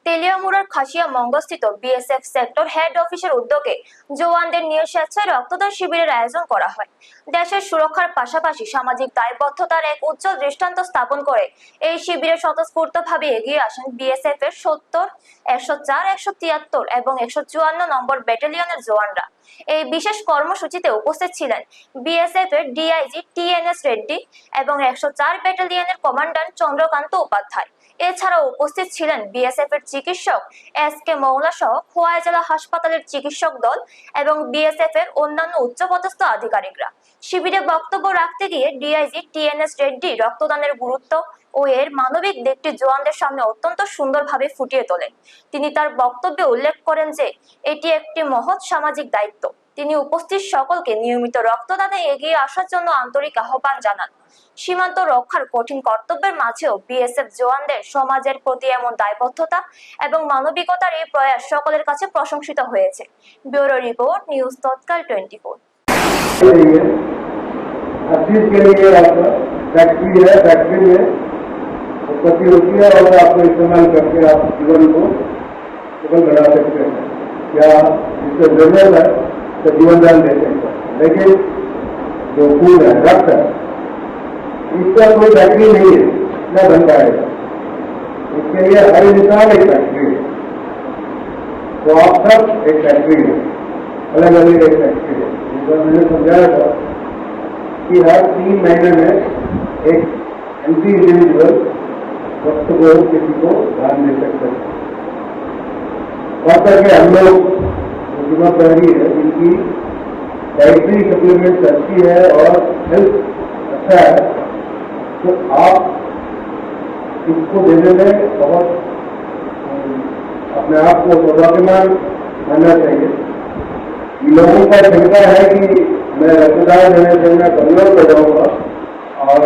তেলিয়ামুড়ার Khasia মঙ্গস্থিত BSF sector head অফিসের উদ্যোগে জওয়ানদের নিয়ে স্বেচ্ছায় রক্তদান শিবিরের আয়োজন করা হয়। দেশের সুরক্ষার পাশাপাশি সামাজিক দায়বদ্ধতার এক উজ্জ্বল দৃষ্টান্ত স্থাপন করে এই শিবিরে স্বতঃস্ফূর্তভাবে এগিয়ে আসেন বিএসএফ এর 70, 104, 173 এবং 154 নম্বর ব্যাটালিয়নের জওয়ানরা। এই বিশেষ কর্মসূচিতে উপস্থিত ছিলেন বিএসএফ এর ডিআইজি টিএনএস রেড্ডি এবং 104 ব্যাটালিয়নের কমান্ডান্ট চন্দ্রকান্ত উপাধ্যায়। এছাড়াও উপস্থিত ছিলেন বিএসএফ এর চিকিৎসক এসকে মৌলা সহ খোয়াই জেলা হাসপাতালের চিকিৎসক দল এবং বিএসএফ এর অন্যান্য উচ্চপদস্থ আধিকারিকরা। শিবিরে বক্তব্য রাখতে গিয়ে ডিআইজি টিএনএস রেড্ডি রক্তদানের গুরুত্ব ও এর মানবিক দিকটি জওয়ানদের সামনে অত্যন্ত সুন্দরভাবে ফুটিয়ে তোলেন। তিনি তার বক্তব্যে উল্লেখ করেন যে এটি একটি মহৎ সামাজিক দায়িত্ব। তিনি উপস্থিত সকলকে নিয়মিত রক্তদানে এগিয়ে আসার জন্য আন্তরিক আহ্বান জানান। সীমান্ত রক্ষার কঠিন কর্তব্যের মাঝেও বিএসএফ জওয়ানদের সমাজের প্রতি এমন দায়বদ্ধতা এবং মানবিকতার এই প্রয়াস সকলের কাছে প্রশংসিত হয়েছে। ব্যুরো রিপোর্ট, নিউজ তৎকাল 24। फैक्ट्री में उत्पत्ति होती है और आपको इस्तेमाल करके आप जीवन को सफल बना सकते हैं या जिससे जरूरत है तो जीवन दान दे सकते हैं। लेकिन जो खून है, रक्त है, इसका कोई फैक्ट्री नहीं है, न बन पाएगा। इसके लिए हर इंसान एक फैक्ट्री है। तो आप सब एक फैक्ट्री है, अलग अलग एक फैक्ट्री है। मैंने समझाया था कि हर 3 महीने में एक एंटी इंडिविजुअल वक्त को किसी को ध्यान दे सकते हैं। खास करके हम लोग जिम्मेदारी है जिनकी डाइटरी सप्लीमेंट अच्छी है और हेल्थ अच्छा है, तो आप इसको देने में बहुत अपने आप को सौभाग्यवान मानना चाहिए। लोगों का शंका है कि मैं रक्तदान देने से मैं कमजोर हो जाऊंगा और